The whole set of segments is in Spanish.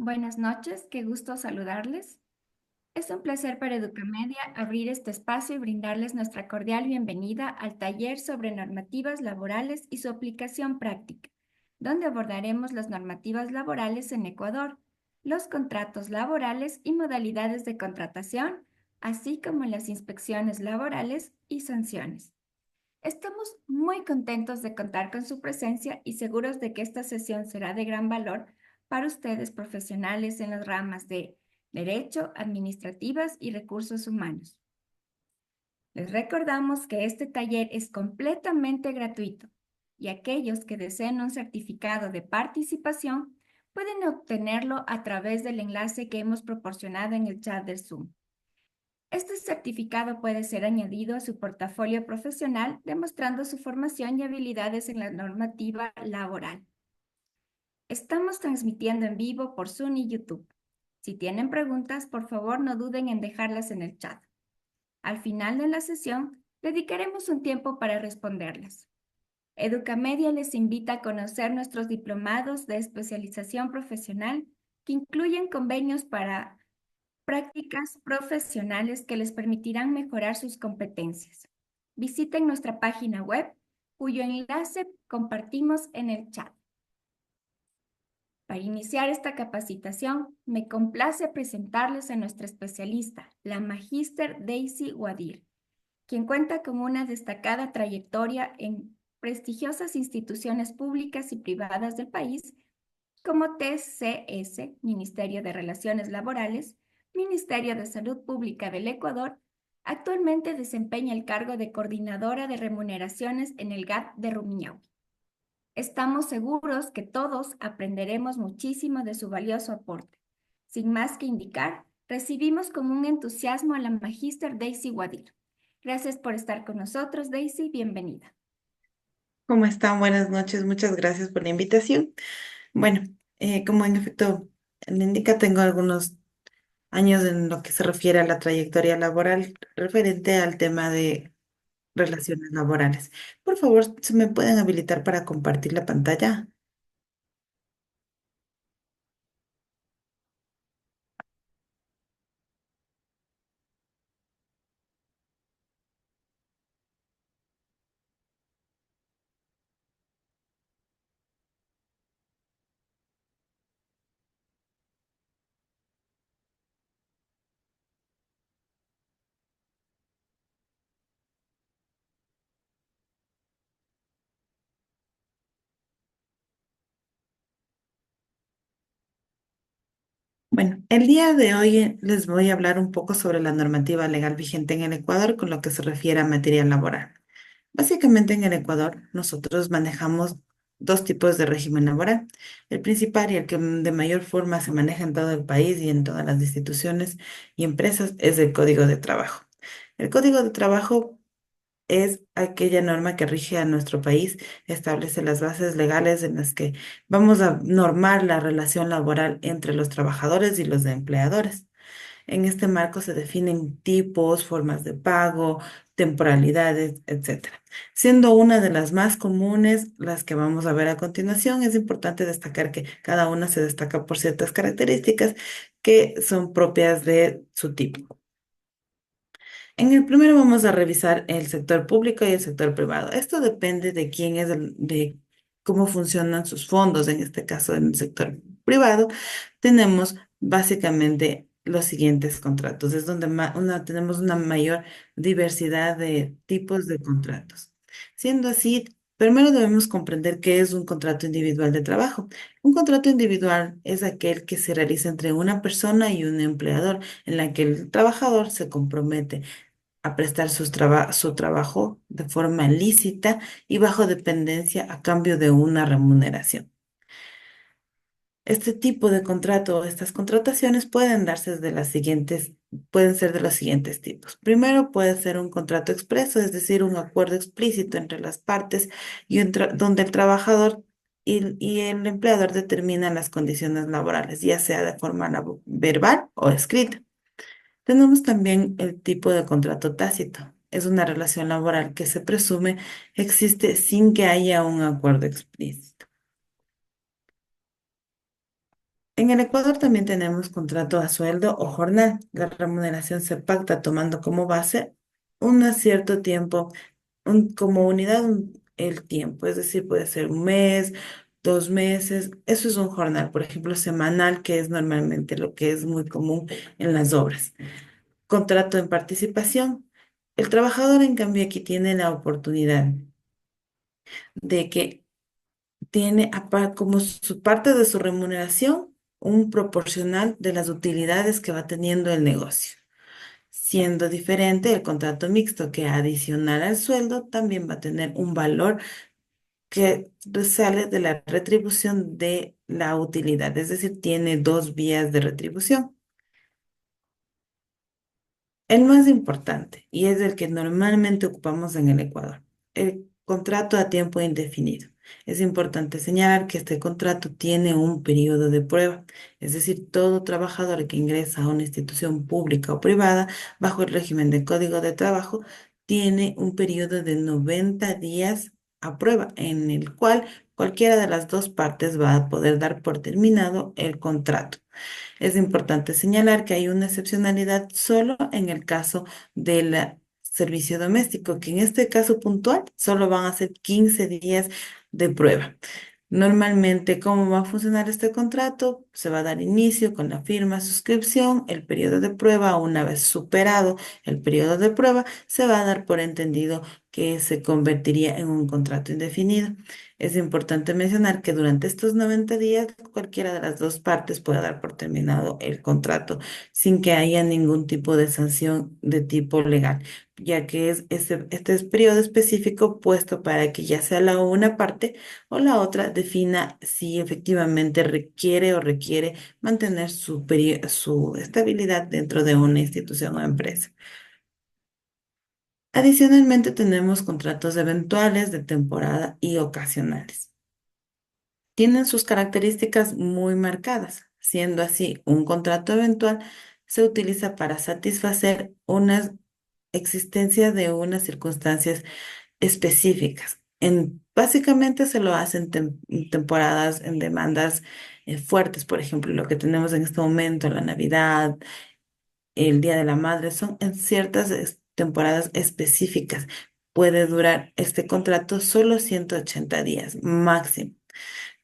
Buenas noches, qué gusto saludarles. Es un placer para Educamedia abrir este espacio y brindarles nuestra cordial bienvenida al taller sobre normativas laborales y su aplicación práctica, donde abordaremos las normativas laborales en Ecuador, los contratos laborales y modalidades de contratación, así como las inspecciones laborales y sanciones. Estamos muy contentos de contar con su presencia y seguros de que esta sesión será de gran valor para ustedes profesionales en las ramas de Derecho, Administrativas y Recursos Humanos. Les recordamos que este taller es completamente gratuito y aquellos que deseen un certificado de participación pueden obtenerlo a través del enlace que hemos proporcionado en el chat del Zoom. Este certificado puede ser añadido a su portafolio profesional demostrando su formación y habilidades en la normativa laboral. Estamos transmitiendo en vivo por Zoom y YouTube. Si tienen preguntas, por favor no duden en dejarlas en el chat. Al final de la sesión, dedicaremos un tiempo para responderlas. Educamedia les invita a conocer nuestros diplomados de especialización profesional que incluyen convenios para prácticas profesionales que les permitirán mejorar sus competencias. Visiten nuestra página web, cuyo enlace compartimos en el chat. Para iniciar esta capacitación, me complace presentarles a nuestra especialista, la Magíster Daisy Wadir, quien cuenta con una destacada trayectoria en prestigiosas instituciones públicas y privadas del país, como TCS, Ministerio de Relaciones Laborales, Ministerio de Salud Pública del Ecuador. Actualmente desempeña el cargo de coordinadora de remuneraciones en el GAT de Rumiñahui. Estamos seguros que todos aprenderemos muchísimo de su valioso aporte. Sin más que indicar, recibimos con un entusiasmo a la Magíster Daisy Wadir. Gracias por estar con nosotros, Daisy. Bienvenida. ¿Cómo están? Buenas noches, muchas gracias por la invitación. Bueno, como en efecto le indica, tengo algunos años en lo que se refiere a la trayectoria laboral referente al tema de relaciones laborales. Por favor, ¿se me pueden habilitar para compartir la pantalla? Bueno, el día de hoy les voy a hablar un poco sobre la normativa legal vigente en el Ecuador con lo que se refiere a materia laboral. Básicamente en el Ecuador nosotros manejamos dos tipos de régimen laboral. El principal y el que de mayor forma se maneja en todo el país y en todas las instituciones y empresas es el Código de Trabajo. El Código de Trabajo es aquella norma que rige a nuestro país, establece las bases legales en las que vamos a normar la relación laboral entre los trabajadores y los empleadores. En este marco se definen tipos, formas de pago, temporalidades, etcétera. Siendo una de las más comunes, las que vamos a ver a continuación, es importante destacar que cada una se destaca por ciertas características que son propias de su tipo. En el primero vamos a revisar el sector público y el sector privado. Esto depende de quién es de cómo funcionan sus fondos. En este caso, en el sector privado, tenemos básicamente los siguientes contratos. Es donde tenemos una mayor diversidad de tipos de contratos. Siendo así, primero debemos comprender qué es un contrato individual de trabajo. Un contrato individual es aquel que se realiza entre una persona y un empleador, en la que el trabajador se compromete a prestar su trabajo de forma lícita y bajo dependencia a cambio de una remuneración. Este tipo de contrato o estas contrataciones pueden ser de los siguientes tipos. Primero puede ser un contrato expreso, es decir, un acuerdo explícito entre las partes donde el trabajador y el empleador determinan las condiciones laborales, ya sea de forma verbal o escrita. Tenemos también el tipo de contrato tácito. Es una relación laboral que se presume existe sin que haya un acuerdo explícito. En el Ecuador también tenemos contrato a sueldo o jornal. La remuneración se pacta tomando como base un cierto tiempo, como unidad el tiempo, es decir, puede ser un mes, 2 meses. Eso es un jornal, por ejemplo, semanal, que es normalmente lo que es muy común en las obras. Contrato en participación. El trabajador, en cambio, aquí tiene la oportunidad de que tiene como su parte de su remuneración un proporcional de las utilidades que va teniendo el negocio. Siendo diferente el contrato mixto, que adicional al sueldo también va a tener un valor que sale de la retribución de la utilidad, es decir, tiene dos vías de retribución. El más importante, y es el que normalmente ocupamos en el Ecuador, el contrato a tiempo indefinido. Es importante señalar que este contrato tiene un periodo de prueba, es decir, todo trabajador que ingresa a una institución pública o privada bajo el régimen de Código de Trabajo tiene un periodo de 90 días a prueba, en el cual cualquiera de las dos partes va a poder dar por terminado el contrato. Es importante señalar que hay una excepcionalidad solo en el caso del servicio doméstico, que en este caso puntual solo van a ser 15 días de prueba. Normalmente, ¿cómo va a funcionar este contrato? Se va a dar inicio con la firma, suscripción, el periodo de prueba. Una vez superado el periodo de prueba, se va a dar por entendido que se convertiría en un contrato indefinido. Es importante mencionar que durante estos 90 días, cualquiera de las dos partes puede dar por terminado el contrato sin que haya ningún tipo de sanción de tipo legal, ya que este es periodo específico puesto para que ya sea la una parte o la otra defina si efectivamente requiere o requiere mantener su estabilidad dentro de una institución o empresa. Adicionalmente, tenemos contratos eventuales de temporada y ocasionales. Tienen sus características muy marcadas, siendo así, un contrato eventual se utiliza para satisfacer una existencia de unas circunstancias específicas. Básicamente se lo hacen en temporadas, en demandas fuertes, por ejemplo, lo que tenemos en este momento, la Navidad, el Día de la Madre, son en ciertas temporadas específicas. Puede durar este contrato solo 180 días máximo.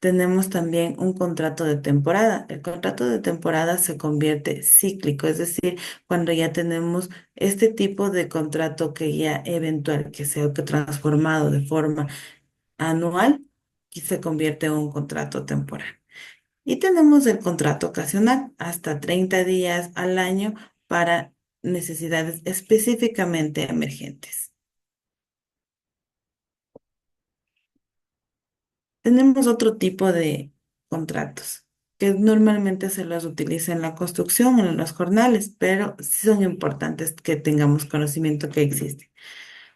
Tenemos también un contrato de temporada. El contrato de temporada se convierte cíclico, es decir, cuando ya tenemos este tipo de contrato que ya eventual, que se ha transformado de forma anual y se convierte en un contrato temporal. Y tenemos el contrato ocasional, hasta 30 días al año para necesidades específicamente emergentes. Tenemos otro tipo de contratos que normalmente se los utiliza en la construcción o en los jornales, pero sí son importantes que tengamos conocimiento que existen.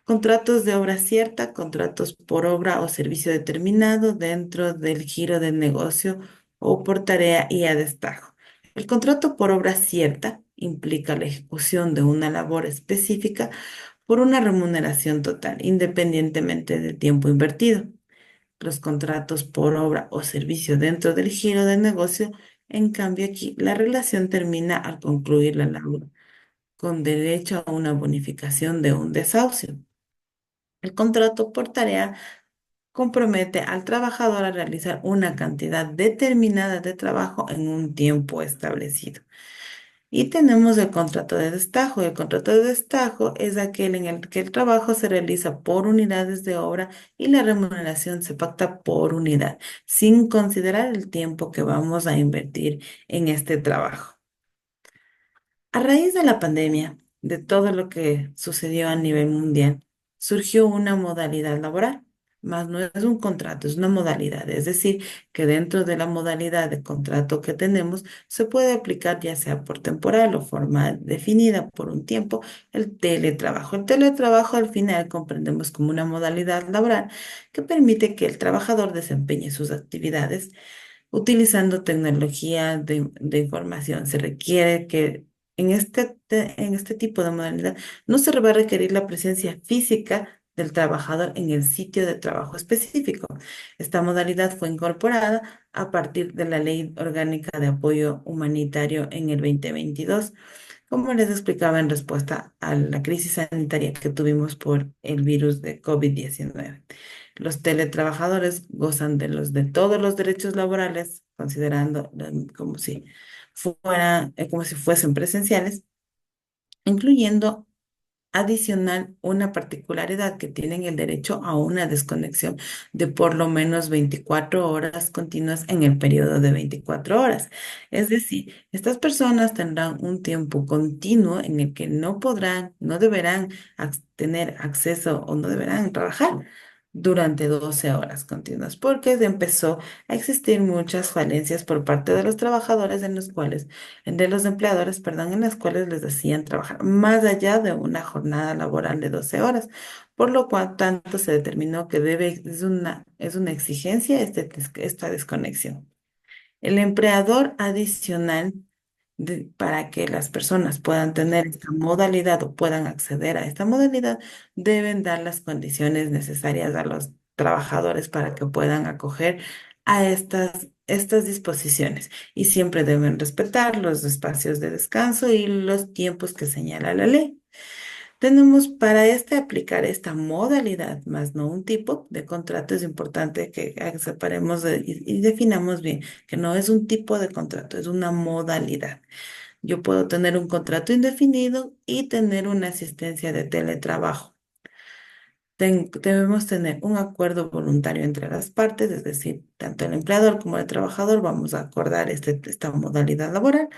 Contratos de obra cierta, contratos por obra o servicio determinado dentro del giro del negocio o por tarea y a destajo. El contrato por obra cierta implica la ejecución de una labor específica por una remuneración total, independientemente del tiempo invertido. Los contratos por obra o servicio dentro del giro del negocio, en cambio aquí la relación termina al concluir la labor, con derecho a una bonificación de un desahucio. El contrato por tarea compromete al trabajador a realizar una cantidad determinada de trabajo en un tiempo establecido. Y tenemos el contrato de destajo. El contrato de destajo es aquel en el que el trabajo se realiza por unidades de obra y la remuneración se pacta por unidad, sin considerar el tiempo que vamos a invertir en este trabajo. A raíz de la pandemia, de todo lo que sucedió a nivel mundial, surgió una modalidad laboral, más no es un contrato, es una modalidad. Es decir, que dentro de la modalidad de contrato que tenemos, se puede aplicar ya sea por temporal o forma definida por un tiempo el teletrabajo. El teletrabajo al final comprendemos como una modalidad laboral que permite que el trabajador desempeñe sus actividades utilizando tecnología de información. Se requiere que en este tipo de modalidad no se va a requerir la presencia física del trabajador en el sitio de trabajo específico. Esta modalidad fue incorporada a partir de la Ley Orgánica de Apoyo Humanitario en el 2022, como les explicaba en respuesta a la crisis sanitaria que tuvimos por el virus de COVID-19. Los teletrabajadores gozan de todos los derechos laborales, considerando como si como si fuesen presenciales, incluyendo adicional una particularidad que tienen el derecho a una desconexión de por lo menos 24 horas continuas en el periodo de 24 horas. Es decir, estas personas tendrán un tiempo continuo en el que no deberán tener acceso o no deberán trabajar durante 12 horas continuas, porque empezó a existir muchas falencias por parte de los trabajadores de los empleadores, perdón, en las cuales les hacían trabajar más allá de una jornada laboral de 12 horas, por lo cual tanto se determinó que es una exigencia esta desconexión. El empleador adicional para que las personas puedan tener esta modalidad o puedan acceder a esta modalidad, deben dar las condiciones necesarias a los trabajadores para que puedan acoger a estas disposiciones y siempre deben respetar los espacios de descanso y los tiempos que señala la ley. Tenemos para aplicar esta modalidad, más no un tipo de contrato, es importante que separemos y definamos bien que no es un tipo de contrato, es una modalidad. Yo puedo tener un contrato indefinido y tener una asistencia de teletrabajo. Debemos tener un acuerdo voluntario entre las partes, es decir, tanto el empleador como el trabajador vamos a acordar esta modalidad laboral.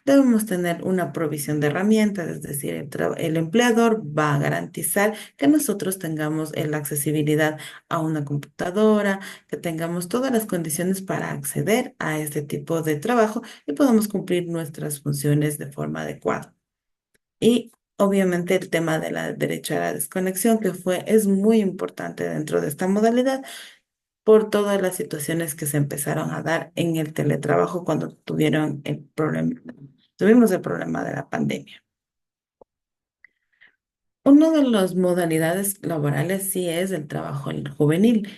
Debemos tener una provisión de herramientas, es decir, el empleador va a garantizar que nosotros tengamos la accesibilidad a una computadora, que tengamos todas las condiciones para acceder a este tipo de trabajo y podamos cumplir nuestras funciones de forma adecuada. Y obviamente el tema de la derecho a la desconexión, es muy importante dentro de esta modalidad por todas las situaciones que se empezaron a dar en el teletrabajo cuando tuvimos el problema de la pandemia. Una de las modalidades laborales sí es el trabajo juvenil.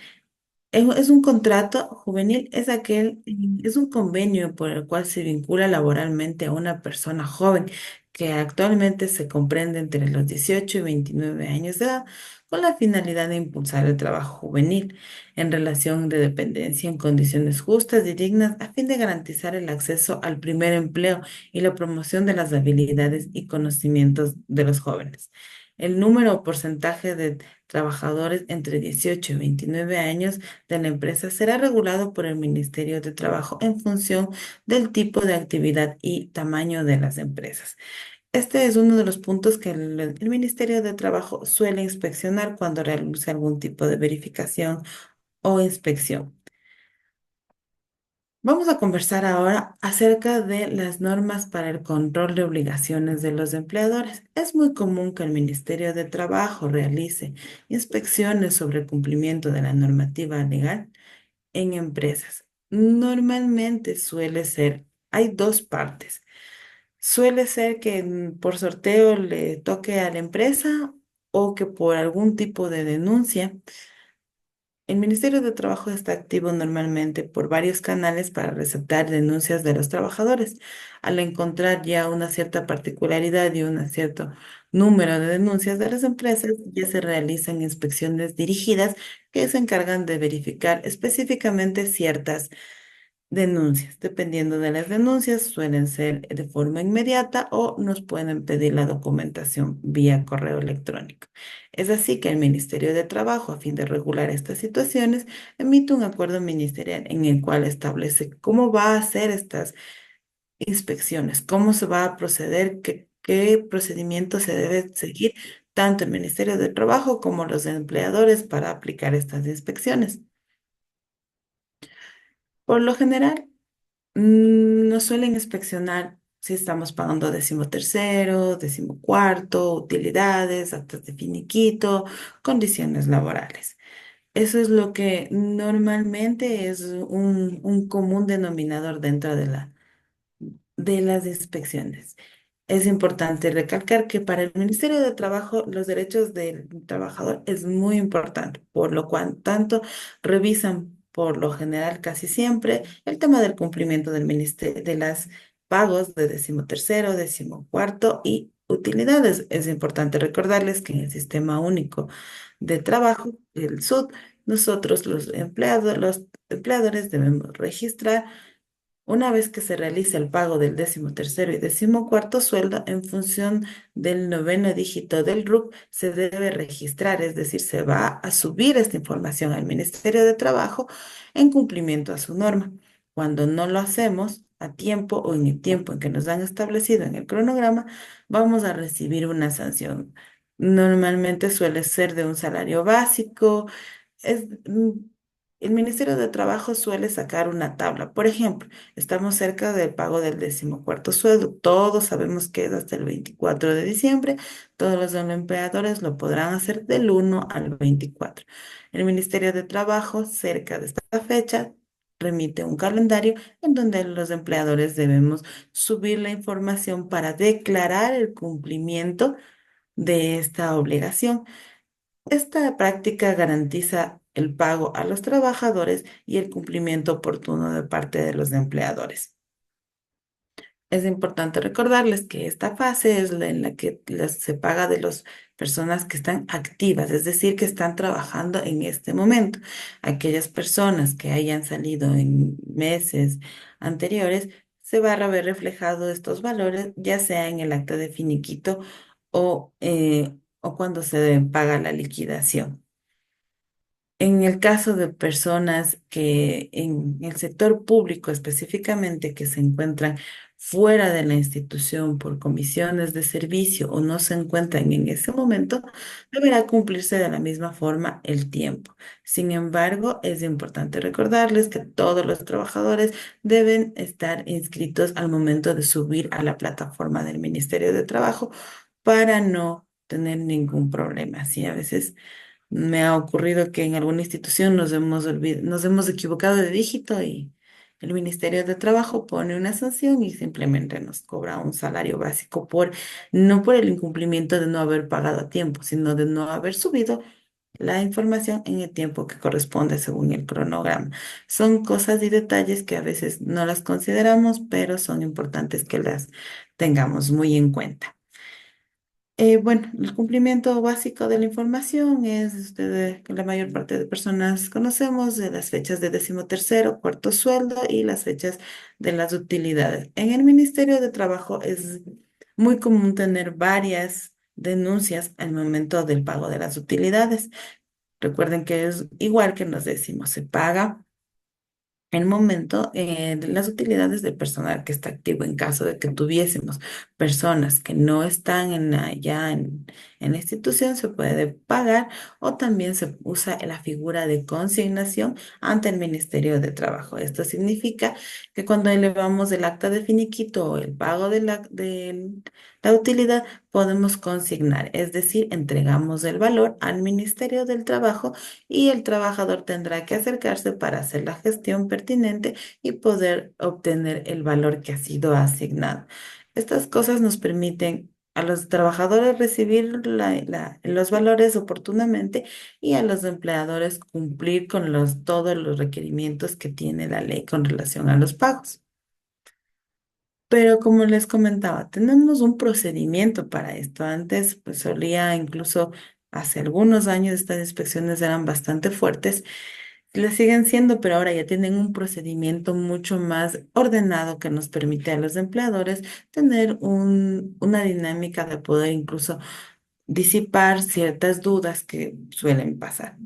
Es un contrato juvenil, es un convenio por el cual se vincula laboralmente a una persona joven que actualmente se comprende entre los 18 y 29 años de edad, con la finalidad de impulsar el trabajo juvenil en relación de dependencia en condiciones justas y dignas a fin de garantizar el acceso al primer empleo y la promoción de las habilidades y conocimientos de los jóvenes. El número o porcentaje de trabajadores entre 18 y 29 años de la empresa será regulado por el Ministerio de Trabajo en función del tipo de actividad y tamaño de las empresas. Este es uno de los puntos que el Ministerio de Trabajo suele inspeccionar cuando realiza algún tipo de verificación o inspección. Vamos a conversar ahora acerca de las normas para el control de obligaciones de los empleadores. Es muy común que el Ministerio de Trabajo realice inspecciones sobre el cumplimiento de la normativa legal en empresas. Normalmente hay dos partes. Suele ser que por sorteo le toque a la empresa o que por algún tipo de denuncia. El Ministerio de Trabajo está activo normalmente por varios canales para receptar denuncias de los trabajadores. Al encontrar ya una cierta particularidad y un cierto número de denuncias de las empresas, ya se realizan inspecciones dirigidas que se encargan de verificar específicamente ciertas denuncias. Dependiendo de las denuncias, suelen ser de forma inmediata o nos pueden pedir la documentación vía correo electrónico. Es así que el Ministerio de Trabajo, a fin de regular estas situaciones, emite un acuerdo ministerial en el cual establece cómo va a hacer estas inspecciones, cómo se va a proceder, qué procedimiento se debe seguir tanto el Ministerio de Trabajo como los empleadores para aplicar estas inspecciones. Por lo general, nos suelen inspeccionar si estamos pagando 13º, 14º, utilidades, actas de finiquito, condiciones laborales. Eso es lo que normalmente es un común denominador dentro de las inspecciones. Es importante recalcar que para el Ministerio de Trabajo los derechos del trabajador es muy importante, por lo cual tanto revisan por lo general casi siempre el tema del cumplimiento del ministerio de las pagos de 13º, 14º y utilidades. Es importante recordarles que en el Sistema Único de Trabajo, el SUT, nosotros los empleadores debemos registrar una vez que se realice el pago del 13º y 14º sueldo, en función del noveno dígito del RUC, se debe registrar, es decir, se va a subir esta información al Ministerio de Trabajo en cumplimiento a su norma. Cuando no lo hacemos a tiempo o en el tiempo en que nos han establecido en el cronograma, vamos a recibir una sanción. Normalmente suele ser de un salario básico. Es, mm, el Ministerio de Trabajo suele sacar una tabla. Por ejemplo, estamos cerca del pago del 14º sueldo. Todos sabemos que es hasta el 24 de diciembre. Todos los empleadores lo podrán hacer del 1 al 24. El Ministerio de Trabajo, cerca de esta fecha, remite un calendario en donde los empleadores debemos subir la información para declarar el cumplimiento de esta obligación. Esta práctica garantiza el pago a los trabajadores y el cumplimiento oportuno de parte de los empleadores. Es importante recordarles que esta fase es la en la que se paga de las personas que están activas, es decir, que están trabajando en este momento. Aquellas personas que hayan salido en meses anteriores, se van a ver reflejados estos valores, ya sea en el acta de finiquito o cuando se paga la liquidación. En el caso de personas que en el sector público específicamente que se encuentran fuera de la institución por comisiones de servicio o no se encuentran en ese momento, deberá cumplirse de la misma forma el tiempo. Sin embargo, es importante recordarles que todos los trabajadores deben estar inscritos al momento de subir a la plataforma del Ministerio de Trabajo para no tener ningún problema. Sí, a veces me ha ocurrido que en alguna institución nos hemos equivocado de dígito y el Ministerio de Trabajo pone una sanción y simplemente nos cobra un salario básico no por el incumplimiento de no haber pagado a tiempo, sino de no haber subido la información en el tiempo que corresponde según el cronograma. Son cosas y detalles que a veces no las consideramos, pero son importantes que las tengamos muy en cuenta. Bueno, el cumplimiento básico de la información es que la mayor parte de personas conocemos de las fechas de 13º, cuarto sueldo y las fechas de las utilidades. En el Ministerio de Trabajo es muy común tener varias denuncias al momento del pago de las utilidades. Recuerden que es igual que nos decimos, se paga el momento de las utilidades del personal que está activo. En caso de que tuviésemos personas que no están en la institución, se puede pagar o también se usa la figura de consignación ante el Ministerio de Trabajo. Esto significa que cuando elevamos el acta de finiquito o el pago de la utilidad, podemos consignar, es decir, entregamos el valor al Ministerio del Trabajo y el trabajador tendrá que acercarse para hacer la gestión pertinente y poder obtener el valor que ha sido asignado. Estas cosas nos permiten a los trabajadores recibir los valores oportunamente y a los empleadores cumplir con todos los requerimientos que tiene la ley con relación a los pagos. Pero como les comentaba, tenemos un procedimiento para esto. Antes, pues solía incluso hace algunos años estas inspecciones eran bastante fuertes. Lo siguen siendo, pero ahora ya tienen un procedimiento mucho más ordenado que nos permite a los empleadores tener una dinámica de poder incluso disipar ciertas dudas que suelen pasar.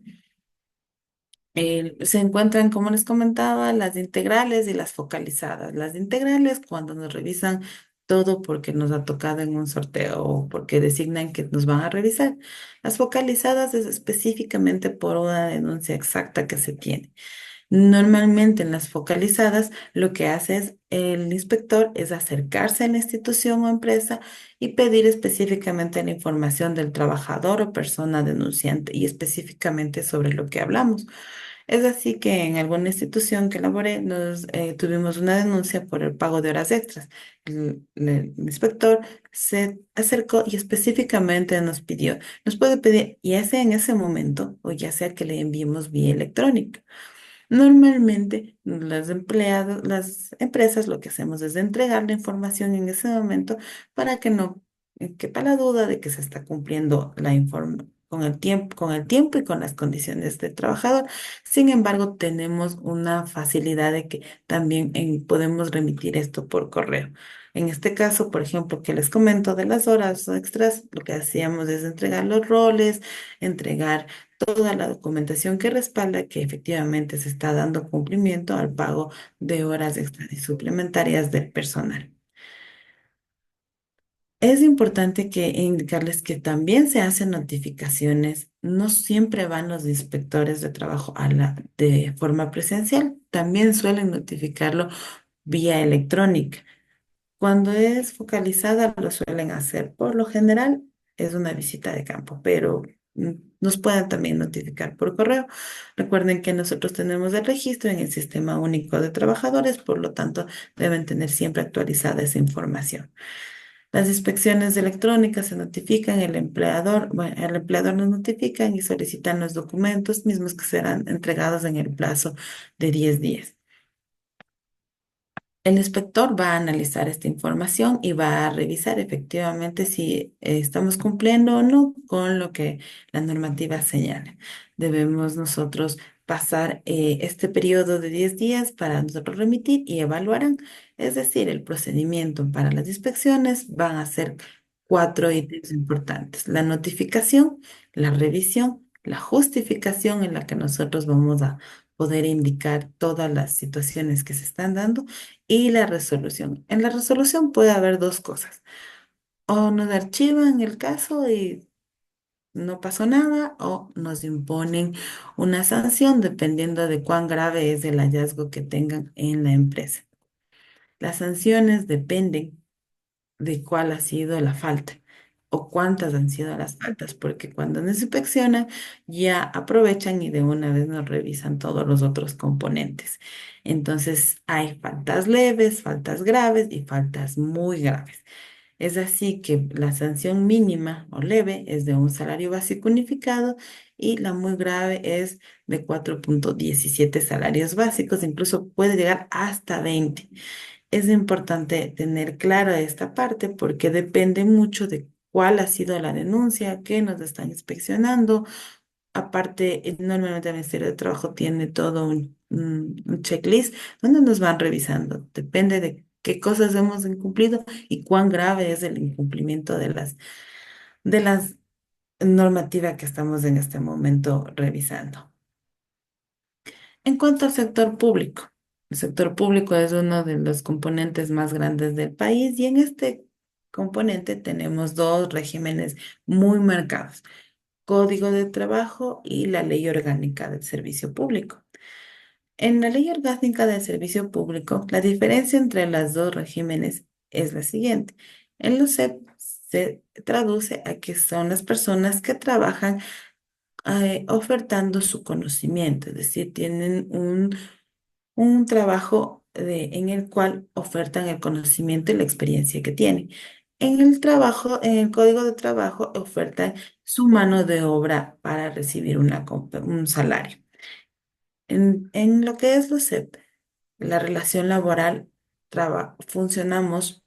Se encuentran, como les comentaba, las integrales y las focalizadas. Las integrales, cuando nos revisan todo porque nos ha tocado en un sorteo o porque designan que nos van a revisar. Las focalizadas es específicamente por una denuncia exacta que se tiene. Normalmente en las focalizadas lo que hace es el inspector es acercarse a la institución o empresa y pedir específicamente la información del trabajador o persona denunciante y específicamente sobre lo que hablamos. Es así que en alguna institución que laboré tuvimos una denuncia por el pago de horas extras. El inspector se acercó y específicamente nos puede pedir, ya sea en ese momento o ya sea que le enviemos vía electrónica. Normalmente, las empresas lo que hacemos es entregar la información en ese momento para que no quepa la duda de que se está cumpliendo la información con el tiempo y con las condiciones del trabajador. Sin embargo, tenemos una facilidad de que también podemos remitir esto por correo. En este caso, por ejemplo, que les comento de las horas extras, lo que hacíamos es entregar los roles, entregar toda la documentación que respalda que efectivamente se está dando cumplimiento al pago de horas extras y suplementarias del personal. Es importante que indicarles que también se hacen notificaciones, no siempre van los inspectores de trabajo de forma presencial, también suelen notificarlo vía electrónica. Cuando es focalizada, lo suelen hacer. Por lo general, es una visita de campo, pero nos pueden también notificar por correo. Recuerden que nosotros tenemos el registro en el Sistema Único de Trabajadores, por lo tanto, deben tener siempre actualizada esa información. Las inspecciones electrónicas se notifican, el empleador nos notifican y solicitan los documentos mismos que serán entregados en el plazo de 10 días. El inspector va a analizar esta información y va a revisar efectivamente si estamos cumpliendo o no con lo que la normativa señala. Debemos nosotros pasar este periodo de 10 días para nosotros remitir y evaluarán. Es decir, el procedimiento para las inspecciones van a ser cuatro ítems importantes: la notificación, la revisión, la justificación en la que nosotros vamos a poder indicar todas las situaciones que se están dando y la resolución. En la resolución puede haber dos cosas: o nos archivan el caso y no pasó nada, o nos imponen una sanción dependiendo de cuán grave es el hallazgo que tengan en la empresa. Las sanciones dependen de cuál ha sido la falta o cuántas han sido las faltas, porque cuando nos inspeccionan ya aprovechan y de una vez nos revisan todos los otros componentes. Entonces hay faltas leves, faltas graves y faltas muy graves. Es así que la sanción mínima o leve es de un salario básico unificado y la muy grave es de 4,17 salarios básicos, incluso puede llegar hasta 20. Es importante tener clara esta parte porque depende mucho de cuál ha sido la denuncia, qué nos están inspeccionando. Aparte, normalmente el Ministerio de Trabajo tiene todo un checklist donde nos van revisando. Depende de qué cosas hemos incumplido y cuán grave es el incumplimiento de las normativas que estamos en este momento revisando. En cuanto al sector público, el sector público es uno de los componentes más grandes del país y en este componente tenemos dos regímenes muy marcados: Código de Trabajo y la Ley Orgánica del Servicio Público. En la Ley Orgánica del Servicio Público, la diferencia entre los dos regímenes es la siguiente. En los CEP se traduce a que son las personas que trabajan ofertando su conocimiento, es decir, tienen un trabajo en el cual ofertan el conocimiento y la experiencia que tienen. En el código de trabajo, ofertan su mano de obra para recibir un salario. En lo que es los CEP, la relación laboral, funcionamos,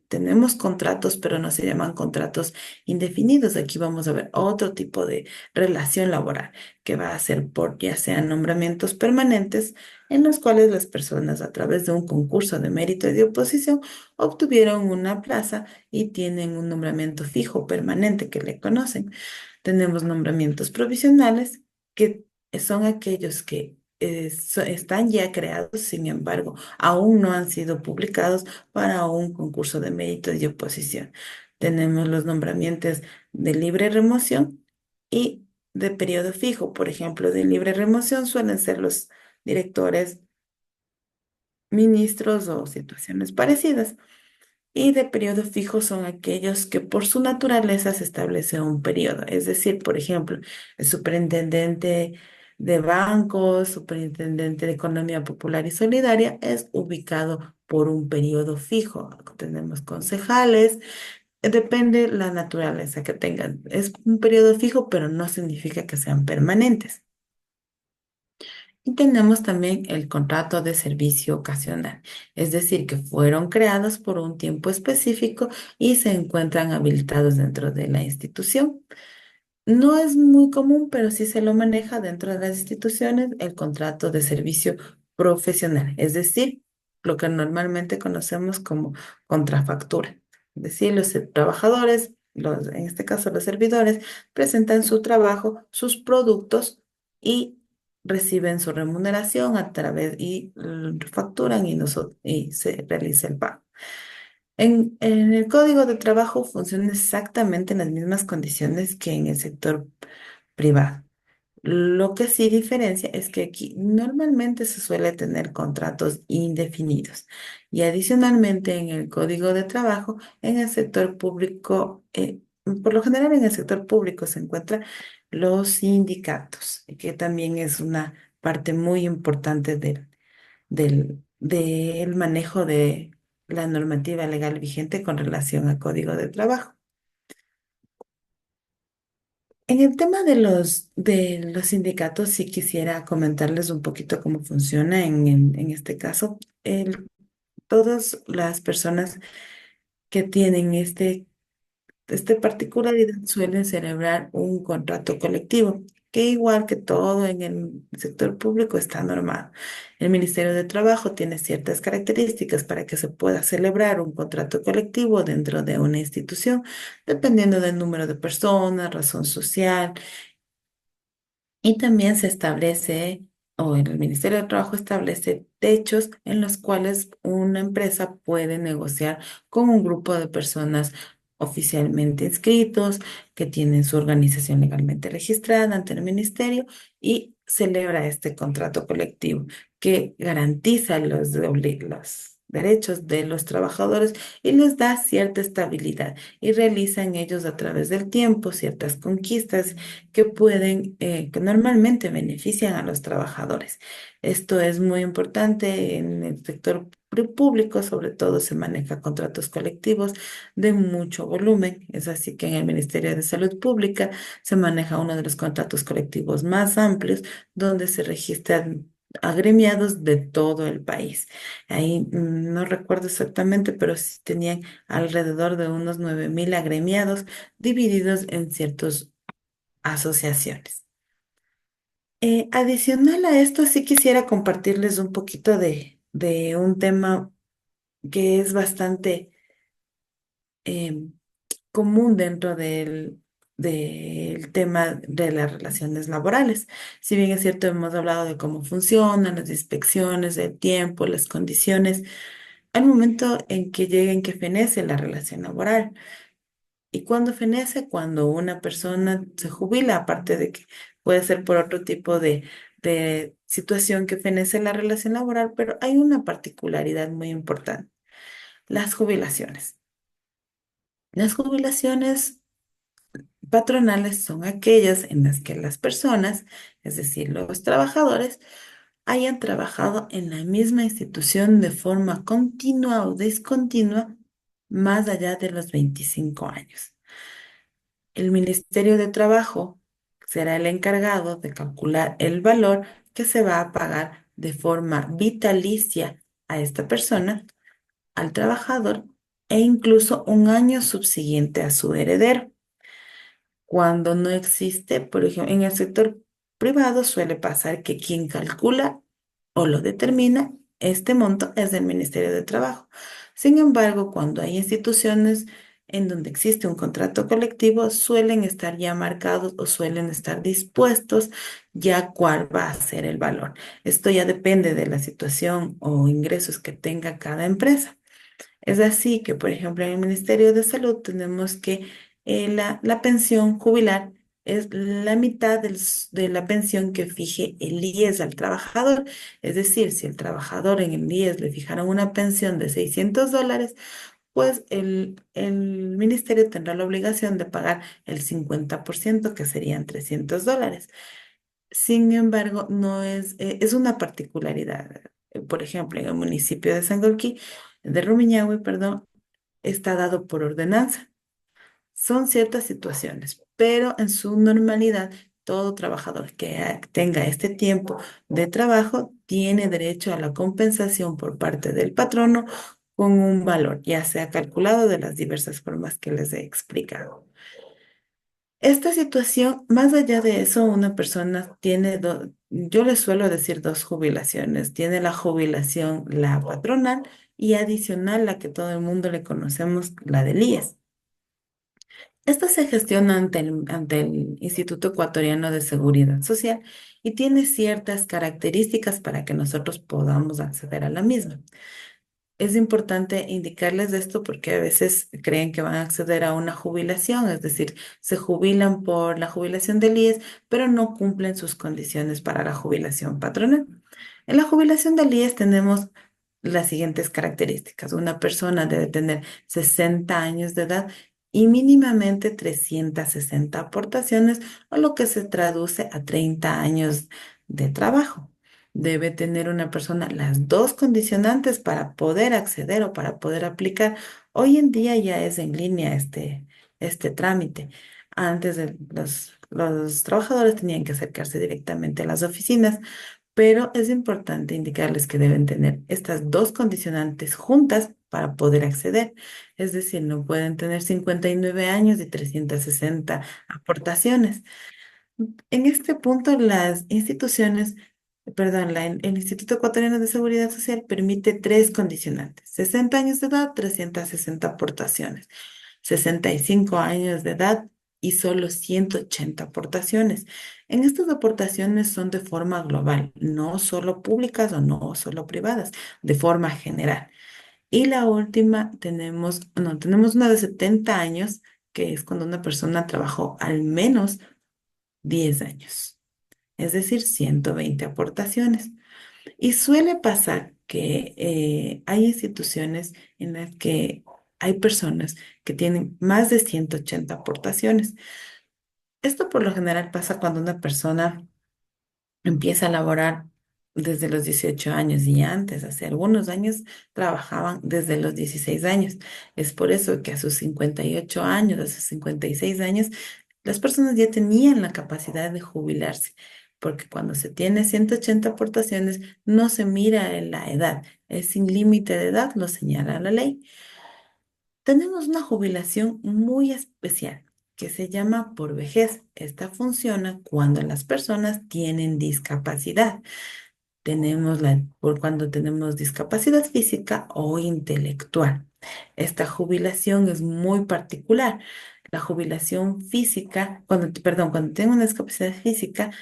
tenemos contratos, pero no se llaman contratos indefinidos. Aquí vamos a ver otro tipo de relación laboral que va a ser por ya sean nombramientos permanentes en los cuales las personas a través de un concurso de mérito y de oposición obtuvieron una plaza y tienen un nombramiento fijo permanente que le conocen. Tenemos nombramientos provisionales que son aquellos que están ya creados, sin embargo, aún no han sido publicados para un concurso de mérito y oposición. Tenemos los nombramientos de libre remoción y de periodo fijo. Por ejemplo, de libre remoción suelen ser los directores, ministros o situaciones parecidas. Y de periodo fijo son aquellos que por su naturaleza se establece un periodo. Es decir, por ejemplo, el superintendente de bancos, superintendente de Economía Popular y Solidaria, es ubicado por un periodo fijo. Tenemos concejales, depende la naturaleza que tengan. Es un periodo fijo, pero no significa que sean permanentes. Y tenemos también el contrato de servicio ocasional, es decir, que fueron creados por un tiempo específico y se encuentran habilitados dentro de la institución. No es muy común, pero sí se lo maneja dentro de las instituciones el contrato de servicio profesional, es decir, lo que normalmente conocemos como contrafactura. Es decir, los trabajadores, en este caso los servidores, presentan su trabajo, sus productos y reciben su remuneración a través y facturan y se realiza el pago. En el código de trabajo funciona exactamente en las mismas condiciones que en el sector privado. Lo que sí diferencia es que aquí normalmente se suele tener contratos indefinidos y adicionalmente en el código de trabajo, en el sector público, por lo general en el sector público se encuentran los sindicatos, que también es una parte muy importante del manejo de la normativa legal vigente con relación al código de trabajo. En el tema de los sindicatos, sí quisiera comentarles un poquito cómo funciona en este caso. Todas las personas que tienen esta particularidad suelen celebrar un contrato colectivo, que igual que todo en el sector público está normado. El Ministerio de Trabajo tiene ciertas características para que se pueda celebrar un contrato colectivo dentro de una institución, dependiendo del número de personas, razón social y también se establece, o el Ministerio de Trabajo establece techos en los cuales una empresa puede negociar con un grupo de personas oficialmente inscritos, que tienen su organización legalmente registrada ante el ministerio y celebra este contrato colectivo que garantiza los derechos de los trabajadores y les da cierta estabilidad y realizan ellos a través del tiempo ciertas conquistas que normalmente benefician a los trabajadores. Esto es muy importante en el sector público, sobre todo se maneja contratos colectivos de mucho volumen. Es así que en el Ministerio de Salud Pública se maneja uno de los contratos colectivos más amplios, donde se registran agremiados de todo el país. Ahí no recuerdo exactamente, pero sí tenían alrededor de unos 9.000 agremiados divididos en ciertos asociaciones. Adicional a esto, sí quisiera compartirles un poquito de un tema que es bastante em, común dentro del tema de las relaciones laborales. Si bien es cierto, hemos hablado de cómo funcionan las inspecciones, el tiempo, las condiciones, al momento en que lleguen que fenece la relación laboral. ¿Y cuándo fenece? Cuando una persona se jubila, aparte de que puede ser por otro tipo de situación que fenece la relación laboral, pero hay una particularidad muy importante, las jubilaciones. Las jubilaciones patronales son aquellas en las que las personas, es decir, los trabajadores, hayan trabajado en la misma institución de forma continua o discontinua más allá de los 25 años. El Ministerio de Trabajo será el encargado de calcular el valor que se va a pagar de forma vitalicia a esta persona, al trabajador, e incluso un año subsiguiente a su heredero. Cuando no existe, por ejemplo, en el sector privado suele pasar que quien calcula o lo determina este monto es el Ministerio de Trabajo. Sin embargo, cuando hay instituciones en donde existe un contrato colectivo, suelen estar ya marcados o suelen estar dispuestos ya cuál va a ser el valor. Esto ya depende de la situación o ingresos que tenga cada empresa. Es así que, por ejemplo, en el Ministerio de Salud tenemos que la pensión jubilar es la mitad de la pensión que fije el IES al trabajador. Es decir, si el trabajador en el IES le fijaron una pensión de $600, pues el ministerio tendrá la obligación de pagar el 50%, que serían $300. Sin embargo, no es, es una particularidad. Por ejemplo, en el municipio de Sangolquí, de Rumiñahui, perdón, está dado por ordenanza. Son ciertas situaciones, pero en su normalidad, todo trabajador que tenga este tiempo de trabajo tiene derecho a la compensación por parte del patrono con un valor, ya sea calculado de las diversas formas que les he explicado. Esta situación, más allá de eso, una persona tiene, yo le suelo decir dos jubilaciones. Tiene la jubilación, la patronal, y adicional, la que todo el mundo le conocemos, la del IES. Esta se gestiona ante el Instituto Ecuatoriano de Seguridad Social y tiene ciertas características para que nosotros podamos acceder a la misma. Es importante indicarles esto porque a veces creen que van a acceder a una jubilación, es decir, se jubilan por la jubilación del IES, pero no cumplen sus condiciones para la jubilación patronal. En la jubilación del IES tenemos las siguientes características. Una persona debe tener 60 años de edad y mínimamente 360 aportaciones, o lo que se traduce a 30 años de trabajo. Debe tener una persona las dos condicionantes para poder acceder o para poder aplicar. Hoy en día ya es en línea este trámite. Antes los trabajadores tenían que acercarse directamente a las oficinas, pero es importante indicarles que deben tener estas dos condicionantes juntas para poder acceder. Es decir, no pueden tener 59 años y 360 aportaciones. En este punto, las instituciones, perdón, el Instituto Ecuatoriano de Seguridad Social permite tres condicionantes: 60 años de edad, 360 aportaciones; 65 años de edad y solo 180 aportaciones. En estas aportaciones son de forma global, no solo públicas o no solo privadas, de forma general. Y la última tenemos, no, tenemos una de 70 años, que es cuando una persona trabajó al menos 10 años, es decir, 120 aportaciones. Y suele pasar que hay instituciones en las que hay personas que tienen más de 180 aportaciones. Esto por lo general pasa cuando una persona empieza a laborar desde los 18 años y antes, hace algunos años, trabajaban desde los 16 años. Es por eso que a sus 58 años, a sus 56 años, las personas ya tenían la capacidad de jubilarse, porque cuando se tiene 180 aportaciones, no se mira en la edad, es sin límite de edad, lo señala la ley. Tenemos una jubilación muy especial que se llama por vejez. Esta funciona cuando las personas tienen discapacidad. Tenemos por cuando tenemos discapacidad física o intelectual. Esta jubilación es muy particular. La jubilación física, perdón, cuando tengo una discapacidad física,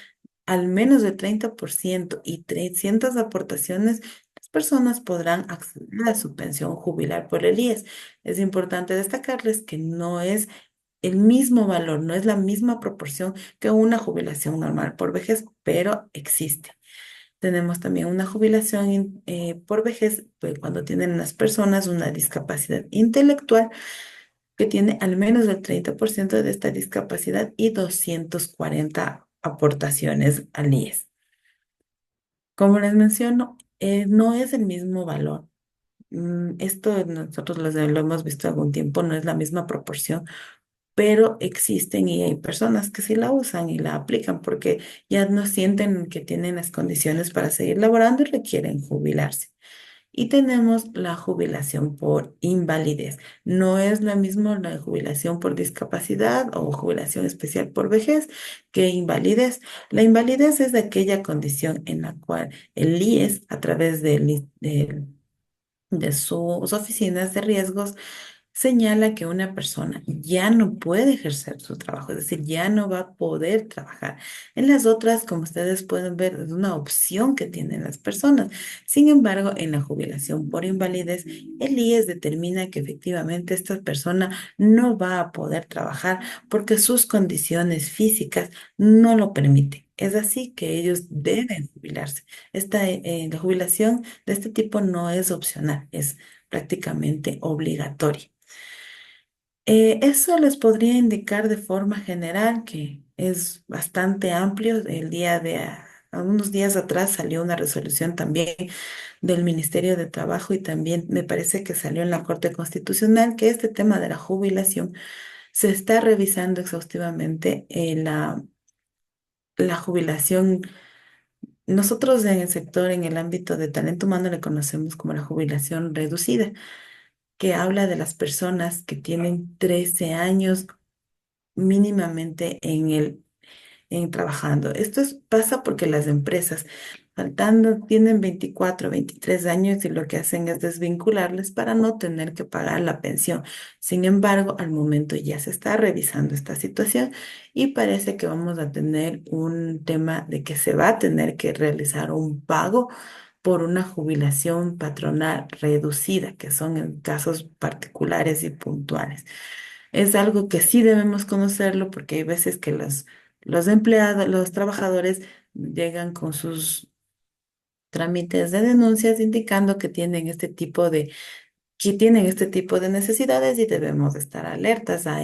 al menos de 30% y 300 aportaciones, las personas podrán acceder a su pensión jubilar por el IES. Es importante destacarles que no es el mismo valor, no es la misma proporción que una jubilación normal por vejez, pero existe. Tenemos también una jubilación por vejez, pues, cuando tienen las personas una discapacidad intelectual que tiene al menos el 30% de esta discapacidad y 240 aportaciones al IES. Como les menciono, no es el mismo valor. Esto nosotros lo hemos visto algún tiempo, no es la misma proporción, pero existen y hay personas que sí la usan y la aplican porque ya no sienten que tienen las condiciones para seguir laborando y requieren jubilarse. Y tenemos la jubilación por invalidez. No es lo mismo la jubilación por discapacidad o jubilación especial por vejez que invalidez. La invalidez es de aquella condición en la cual el IES, a través de sus oficinas de riesgos, señala que una persona ya no puede ejercer su trabajo, es decir, ya no va a poder trabajar. En las otras, como ustedes pueden ver, es una opción que tienen las personas. Sin embargo, en la jubilación por invalidez, el IES determina que efectivamente esta persona no va a poder trabajar porque sus condiciones físicas no lo permiten. Es así que ellos deben jubilarse. La jubilación de este tipo no es opcional, es prácticamente obligatoria. Eso les podría indicar de forma general que es bastante amplio. Algunos días atrás salió una resolución también del Ministerio de Trabajo y también me parece que salió en la Corte Constitucional que este tema de la jubilación se está revisando exhaustivamente. La jubilación, nosotros en el sector, en el ámbito de talento humano, le conocemos como la jubilación reducida, que habla de las personas que tienen 13 años mínimamente en trabajando. Pasa porque las empresas, faltando, tienen 24 23 años y lo que hacen es desvincularles para no tener que pagar la pensión. Sin embargo, al momento ya se está revisando esta situación y parece que vamos a tener un tema de que se va a tener que realizar un pago por una jubilación patronal reducida, que son en casos particulares y puntuales. Es algo que sí debemos conocerlo porque hay veces que los empleados, los trabajadores llegan con sus trámites de denuncias indicando que tienen este tipo de necesidades y debemos estar alertas a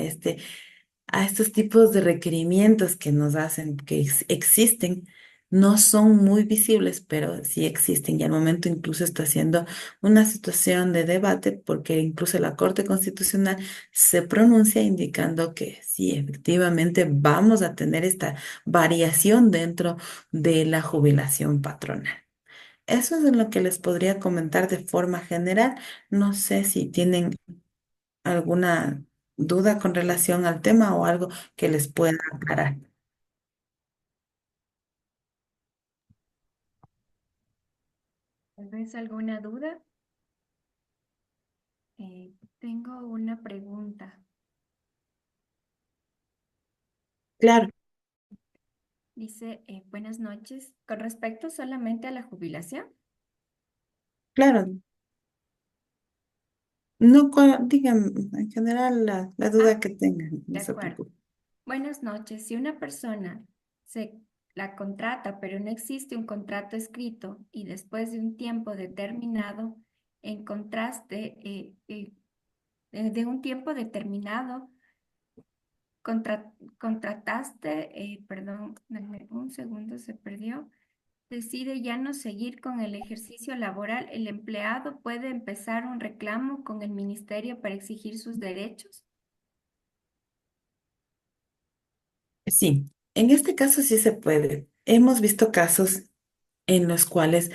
estos tipos de requerimientos que nos hacen, que existen. No son muy visibles, pero sí existen y al momento incluso está siendo una situación de debate porque incluso la Corte Constitucional se pronuncia indicando que sí, efectivamente vamos a tener esta variación dentro de la jubilación patronal. Eso es lo que les podría comentar de forma general. No sé si tienen alguna duda con relación al tema o algo que les pueda aclarar. ¿Tal vez alguna duda? Tengo una pregunta. Claro, Dice, buenas noches. Con respecto solamente a la jubilación. claro. No, digan en general la Ah, duda que tengan, de no se acuerdo. preocupen. Buenas noches. Si una persona se la contrata, pero no existe un contrato escrito y después de un tiempo determinado, en contraste, de un tiempo determinado, contrataste, perdón, dame un segundo, se perdió, decide ya no seguir con el ejercicio laboral, el empleado puede empezar un reclamo con el ministerio para exigir sus derechos. Sí, en este caso sí se puede. Hemos visto casos en los cuales,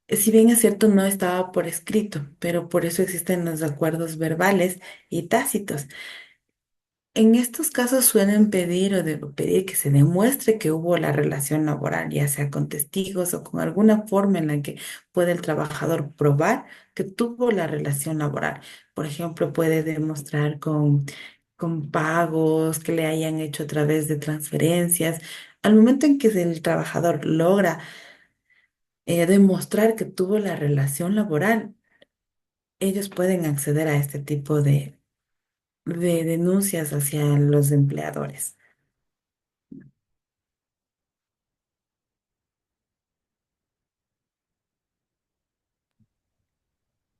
si bien es cierto, no estaba por escrito, pero por eso existen los acuerdos verbales y tácitos. En estos casos suelen pedir pedir que se demuestre que hubo la relación laboral, ya sea con testigos o con alguna forma en la que puede el trabajador probar que tuvo la relación laboral. Por ejemplo, puede demostrar con pagos que le hayan hecho a través de transferencias. Al momento en que el trabajador logra demostrar que tuvo la relación laboral, ellos pueden acceder a este tipo de denuncias hacia los empleadores.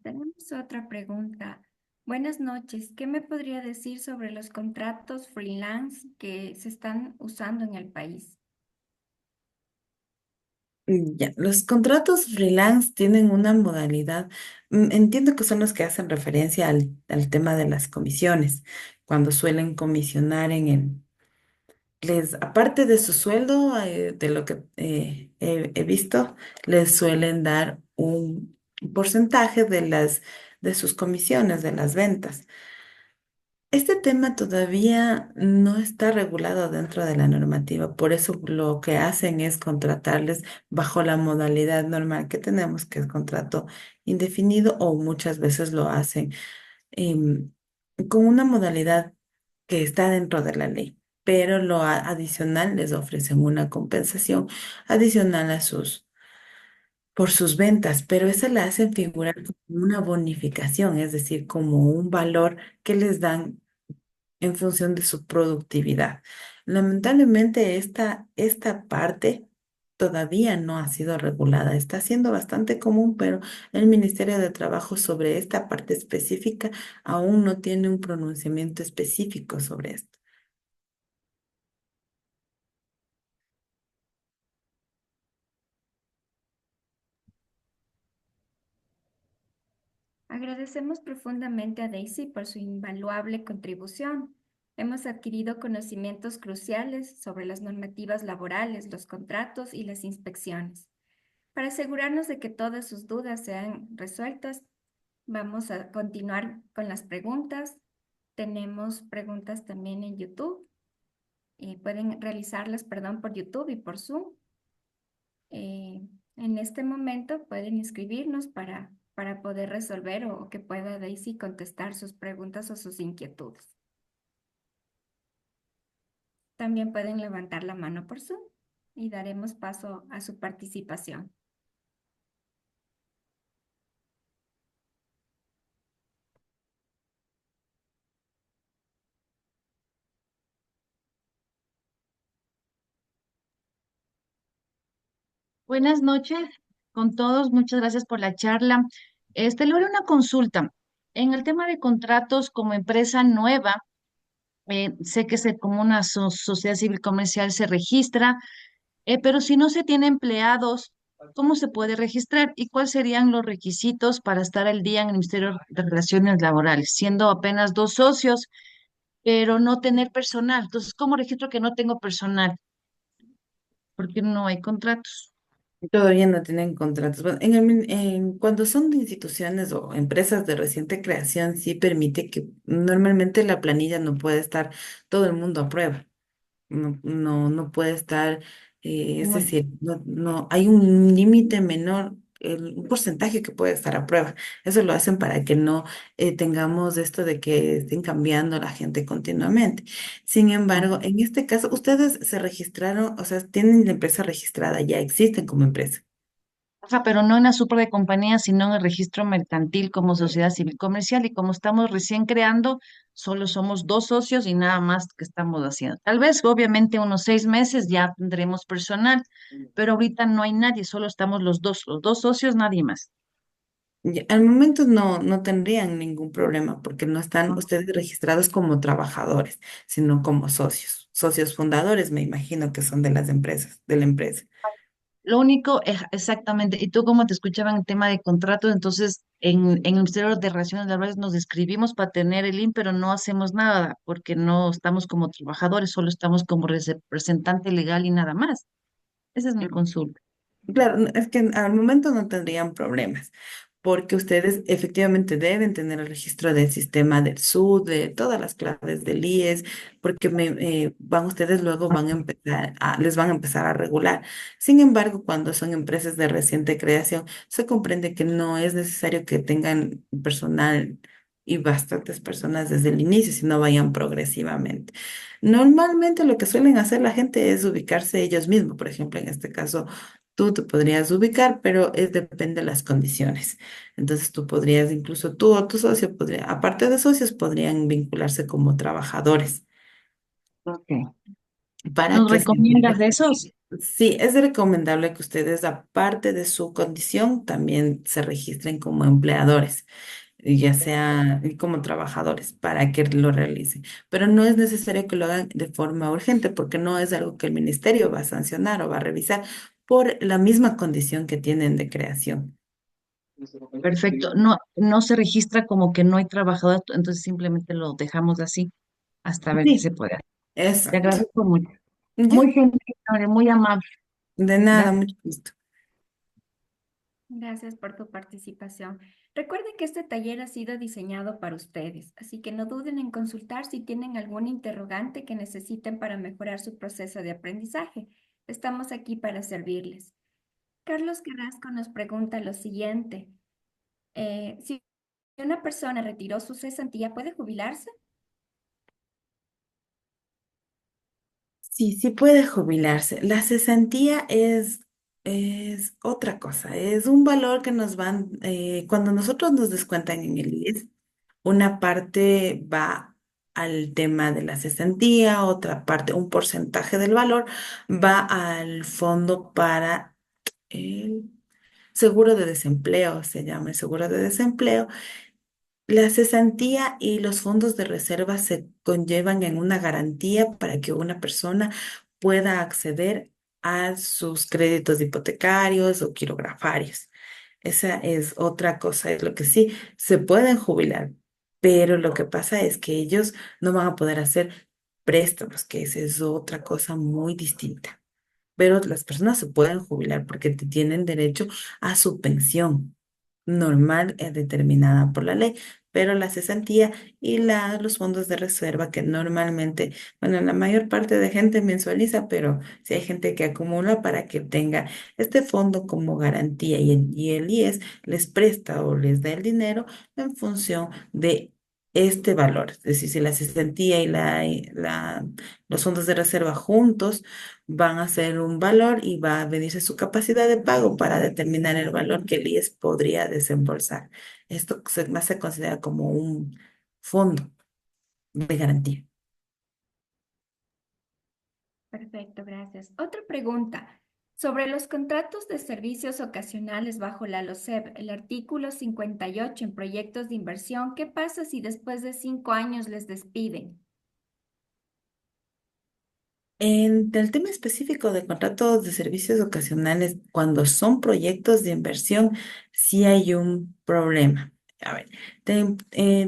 Tenemos otra pregunta. Buenas noches. ¿Qué me podría decir sobre los contratos freelance que se están usando en el país? Ya, los contratos freelance tienen una modalidad, entiendo que son los que hacen referencia al tema de las comisiones, cuando suelen comisionar aparte de su sueldo, de lo que he visto, les suelen dar un porcentaje de sus comisiones, de las ventas. Este tema todavía no está regulado dentro de la normativa, por eso lo que hacen es contratarles bajo la modalidad normal que tenemos, que es contrato indefinido, o muchas veces lo hacen em, con una modalidad que está dentro de la ley, pero adicional les ofrecen una compensación adicional por sus ventas, pero esa la hacen figurar como una bonificación, es decir, como un valor que les dan en función de su productividad. Lamentablemente, esta parte todavía no ha sido regulada. Está siendo bastante común, pero el Ministerio de Trabajo sobre esta parte específica aún no tiene un pronunciamiento específico sobre esto. Agradecemos profundamente a Daisy por su invaluable contribución. Hemos adquirido conocimientos cruciales sobre las normativas laborales, los contratos y las inspecciones. Para asegurarnos de que todas sus dudas sean resueltas, vamos a continuar con las preguntas. Tenemos preguntas también en YouTube. Pueden realizarlas, perdón, por YouTube y por Zoom. En este momento pueden inscribirnos para poder resolver o que pueda Daisy contestar sus preguntas o sus inquietudes. También pueden levantar la mano por Zoom y daremos paso a su participación. Buenas noches con todos, muchas gracias por la charla. Le haré una consulta. En el tema de contratos como empresa nueva, sé que como una sociedad civil comercial se registra, pero si no se tiene empleados, ¿cómo se puede registrar? ¿Y cuáles serían los requisitos para estar al día en el Ministerio de Relaciones Laborales, siendo apenas dos socios, pero no tener personal? Entonces, ¿cómo registro que no tengo personal? Porque no hay contratos. Todavía no tienen contratos. Bueno, cuando son de instituciones o empresas de reciente creación, sí permite que normalmente la planilla no puede estar todo el mundo a prueba. No puede estar, es Bueno, decir, no, hay un límite menor, un porcentaje que puede estar a prueba. Eso lo hacen para que no tengamos esto de que estén cambiando la gente continuamente. Sin embargo, en este caso, ustedes se registraron, o sea, tienen la empresa registrada, ya existen como empresa. ajá, pero no en la supra de compañía, sino en el registro mercantil como sociedad civil comercial. Y como estamos recién creando, solo somos dos socios y nada más que estamos haciendo. Tal vez, obviamente, unos 6 meses ya tendremos personal, pero ahorita no hay nadie, solo estamos los dos socios, nadie más. Al momento no tendrían ningún problema porque no están ustedes registrados como trabajadores, sino como socios. Socios fundadores, me imagino que son de las empresas, de la empresa. Lo único, exactamente, y tú como te escuchaba en el tema de contratos, entonces en el Ministerio de Relaciones Laborales nos inscribimos para tener el IN, pero no hacemos nada porque no estamos como trabajadores, solo estamos como representante legal y nada más. Esa es mi consulta. Claro, es que al momento no tendrían problemas, porque ustedes efectivamente deben tener el registro del sistema del SUD, de todas las claves del IES, porque ustedes luego van a les van a empezar a regular. Sin embargo, cuando son empresas de reciente creación, se comprende que no es necesario que tengan personal y bastantes personas desde el inicio, sino vayan progresivamente. Normalmente lo que suelen hacer la gente es ubicarse ellos mismos, por ejemplo, en este caso tú te podrías ubicar, pero depende de las condiciones. Entonces tú podrías, incluso tú o tu socio, aparte de socios, podrían vincularse como trabajadores Ok. para ¿Nos que se recomiendas de entienda. esos? Sí, es recomendable que ustedes, aparte de su condición, también se registren como empleadores, ya sea como trabajadores, para que lo realicen. Pero no es necesario que lo hagan de forma urgente, porque no es algo que el ministerio va a sancionar o va a revisar por la misma condición que tienen de creación. Perfecto. No, no se registra como que no hay trabajadores, entonces simplemente lo dejamos así hasta ver qué se Sí, puede hacer. Te exacto. agradezco mucho. ¿Ya? Muy gentil, muy amable. De nada, Gracias. mucho gusto. Gracias por tu participación. Recuerden que este taller ha sido diseñado para ustedes, así que no duden en consultar si tienen algún interrogante que necesiten para mejorar su proceso de aprendizaje. Estamos aquí para servirles. Carlos Carrasco nos pregunta lo siguiente. Si una persona retiró su cesantía, ¿puede jubilarse? Sí, sí puede jubilarse. La cesantía es otra cosa, es un valor que nos van, cuando nosotros nos descuentan en el IES, una parte va al tema de la cesantía, otra parte, un porcentaje del valor, va al fondo para el seguro de desempleo, se llama el seguro de desempleo. La cesantía y los fondos de reserva se conllevan en una garantía para que una persona pueda acceder a sus créditos hipotecarios o quirografarios. Esa es otra cosa, es lo que sí, se pueden jubilar, pero lo que pasa es que ellos no van a poder hacer préstamos, que esa es otra cosa muy distinta. Pero las personas se pueden jubilar porque tienen derecho a su pensión normal determinada por la ley, pero la cesantía y los fondos de reserva que normalmente, bueno, la mayor parte de gente mensualiza, pero si hay gente que acumula para que tenga este fondo como garantía y el IES les presta o les da el dinero en función de este valor. Es decir, si la cesantía los fondos de reserva juntos van a ser un valor y va a venirse su capacidad de pago para determinar el valor que el IES podría desembolsar. Esto más se considera como un fondo de garantía. Perfecto, gracias. Otra pregunta. Sobre los contratos de servicios ocasionales bajo la LOCEP, el artículo 58 en proyectos de inversión, ¿qué pasa si después de 5 años les despiden? En el tema específico de contratos de servicios ocasionales, cuando son proyectos de inversión, sí hay un problema. A ver,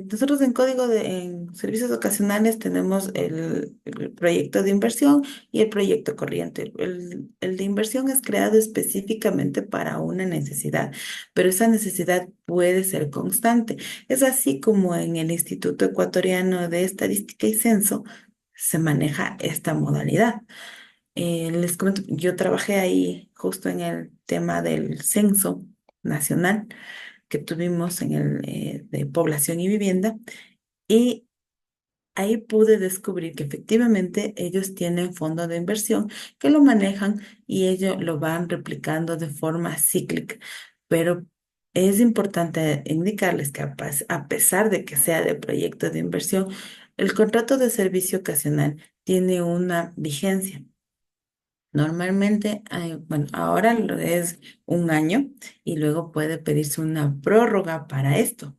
nosotros en en servicios ocasionales tenemos el proyecto de inversión y el proyecto corriente. El de inversión es creado específicamente para una necesidad, pero esa necesidad puede ser constante. Es así como en el Instituto Ecuatoriano de Estadística y Censo se maneja esta modalidad. Les comento, yo trabajé ahí justo en el tema del censo nacional que tuvimos en el de población y vivienda y ahí pude descubrir que efectivamente ellos tienen fondo de inversión que lo manejan y ellos lo van replicando de forma cíclica, pero es importante indicarles que a pesar de que sea de proyecto de inversión, el contrato de servicio ocasional tiene una vigencia. Normalmente, bueno, ahora lo es un año y luego puede pedirse una prórroga para esto.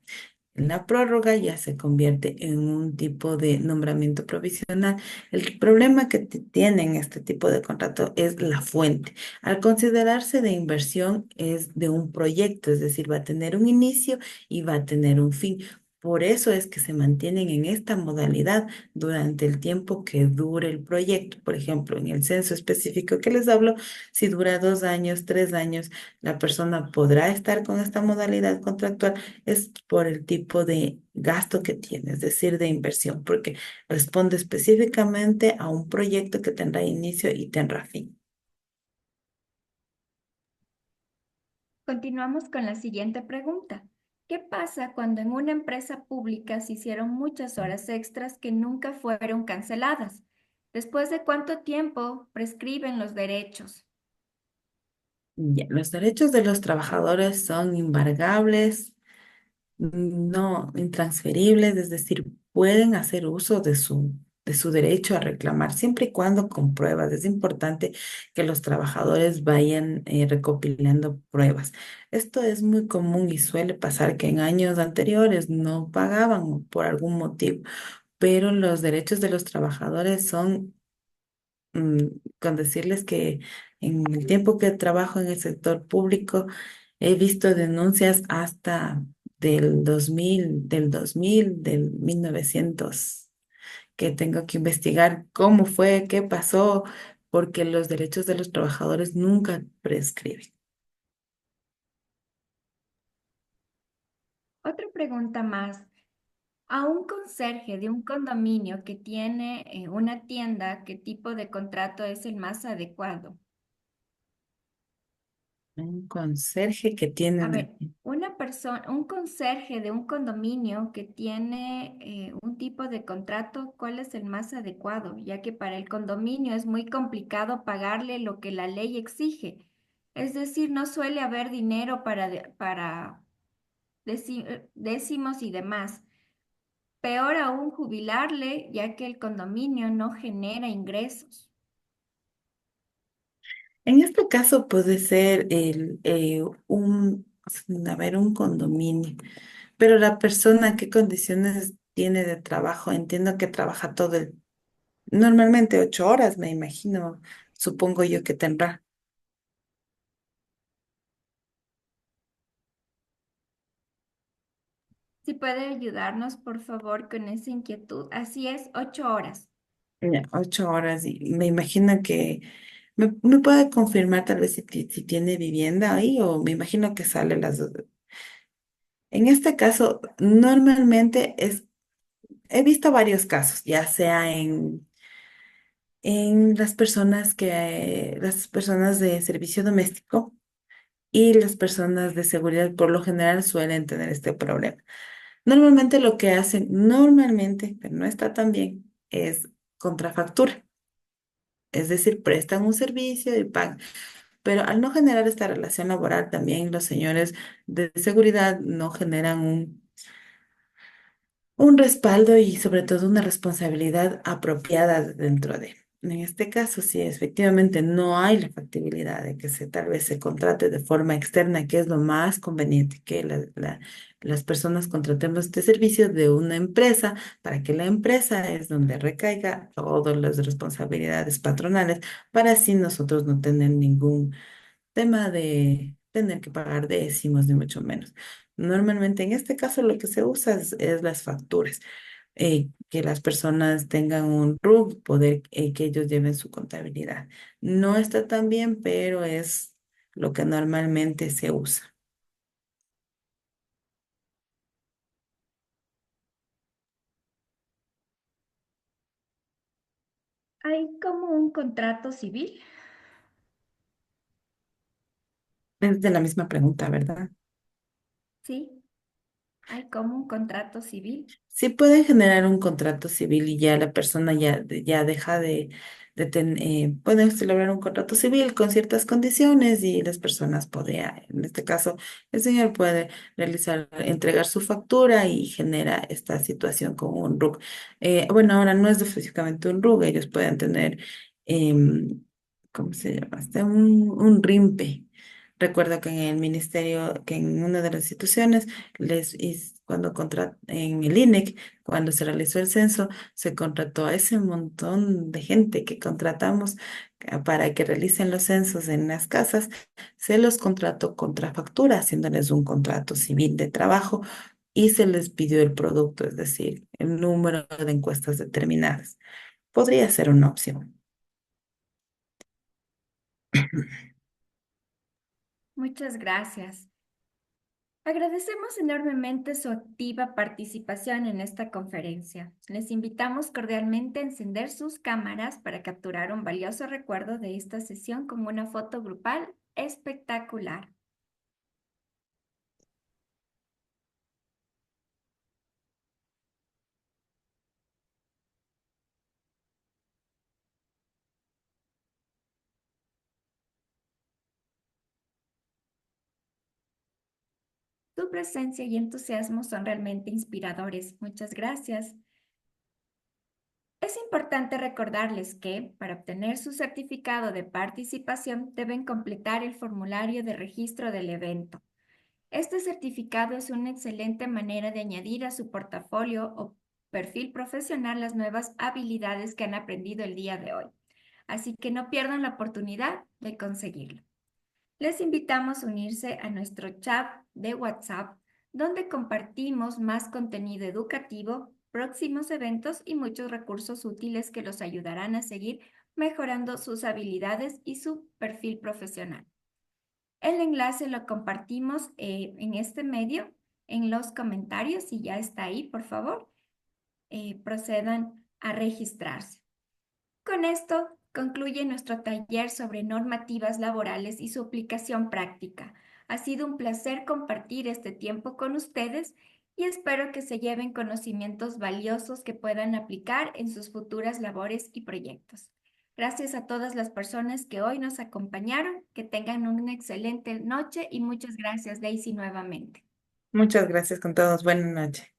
La prórroga ya se convierte en un tipo de nombramiento provisional. El problema que tienen este tipo de contrato es la fuente. Al considerarse de inversión es de un proyecto, es decir, va a tener un inicio y va a tener un fin. Por eso es que se mantienen en esta modalidad durante el tiempo que dure el proyecto. Por ejemplo, en el censo específico que les hablo, si dura 2 años, 3 años, la persona podrá estar con esta modalidad contractual es por el tipo de gasto que tiene, es decir, de inversión, porque responde específicamente a un proyecto que tendrá inicio y tendrá fin. Continuamos con la siguiente pregunta. ¿Qué pasa cuando en una empresa pública se hicieron muchas horas extras que nunca fueron canceladas? ¿Después de cuánto tiempo prescriben los derechos? Ya, los derechos de los trabajadores son embargables, no intransferibles, es decir, pueden hacer uso de su derecho a reclamar siempre y cuando con pruebas. Es importante que los trabajadores vayan recopilando pruebas. Esto es muy común y suele pasar que en años anteriores no pagaban por algún motivo, pero los derechos de los trabajadores son mm, con decirles que en el tiempo que trabajo en el sector público he visto denuncias hasta del 1900, que tengo que investigar cómo fue, qué pasó, porque los derechos de los trabajadores nunca prescriben. Otra pregunta más. A un conserje de un condominio que tiene una tienda, ¿qué tipo de contrato es el más adecuado? Un conserje que tiene A una... ver, una persona, un conserje de un condominio que tiene un tipo de contrato, ¿cuál es el más adecuado? Ya que para el condominio es muy complicado pagarle lo que la ley exige. Es decir, no suele haber dinero para décimos y demás. Peor aún jubilarle, ya que el condominio no genera ingresos. En este caso puede ser a ver, un condominio. Pero la persona, ¿qué condiciones tiene de trabajo? Entiendo que trabaja normalmente 8 horas, me imagino, supongo yo que tendrá. Si puede ayudarnos, por favor, con esa inquietud. Así es, 8 horas. Ya, 8 horas y me imagino que me puede confirmar tal vez si tiene vivienda ahí o me imagino que sale las dos. En este caso, normalmente he visto varios casos, ya sea en las personas de servicio doméstico y las personas de seguridad por lo general suelen tener este problema. Normalmente lo que hacen, normalmente, pero no está tan bien, es contrafactura. Es decir, prestan un servicio y pagan. Pero al no generar esta relación laboral, también los señores de seguridad no generan un respaldo y sobre todo una responsabilidad apropiada dentro de. En este caso, si efectivamente no hay la factibilidad de que tal vez se contrate de forma externa, que es lo más conveniente, que las personas contratemos este servicio de una empresa para que la empresa es donde recaiga todas las responsabilidades patronales, para así nosotros no tener ningún tema de tener que pagar décimos, ni mucho menos. Normalmente en este caso lo que se usa es las facturas, que las personas tengan un RUC, poder que ellos lleven su contabilidad. No está tan bien, pero es lo que normalmente se usa. Hay como un contrato civil, Es de la misma pregunta, ¿verdad? ¿sí? Hay como un contrato civil. Sí pueden generar un contrato civil y ya la persona ya deja pueden celebrar un contrato civil con ciertas condiciones y las personas podrían, en este caso, el señor puede entregar su factura y genera esta situación con un RUC. Bueno, ahora no es físicamente un RUC, ellos pueden tener, ¿cómo se llama? Un RIMPE. Recuerdo que en el ministerio, que en una de las instituciones, en el INEC, cuando se realizó el censo, se contrató a ese montón de gente que contratamos para que realicen los censos en las casas, se los contrató contra factura, haciéndoles un contrato civil de trabajo y se les pidió el producto, es decir, el número de encuestas determinadas. Podría ser una opción. Muchas gracias. Agradecemos enormemente su activa participación en esta conferencia. Les invitamos cordialmente a encender sus cámaras para capturar un valioso recuerdo de esta sesión con una foto grupal espectacular. Su presencia y entusiasmo son realmente inspiradores. Muchas gracias. Es importante recordarles que, para obtener su certificado de participación, deben completar el formulario de registro del evento. Este certificado es una excelente manera de añadir a su portafolio o perfil profesional las nuevas habilidades que han aprendido el día de hoy. Así que no pierdan la oportunidad de conseguirlo. Les invitamos a unirse a nuestro chat de WhatsApp, donde compartimos más contenido educativo, próximos eventos y muchos recursos útiles que los ayudarán a seguir mejorando sus habilidades y su perfil profesional. El enlace lo compartimos en este medio, en los comentarios, si ya está ahí, por favor, procedan a registrarse. Con esto concluye nuestro taller sobre normativas laborales y su aplicación práctica. Ha sido un placer compartir este tiempo con ustedes y espero que se lleven conocimientos valiosos que puedan aplicar en sus futuras labores y proyectos. Gracias a todas las personas que hoy nos acompañaron. Que tengan una excelente noche y muchas gracias, Daisy, nuevamente. Muchas gracias con todos. Buenas noches.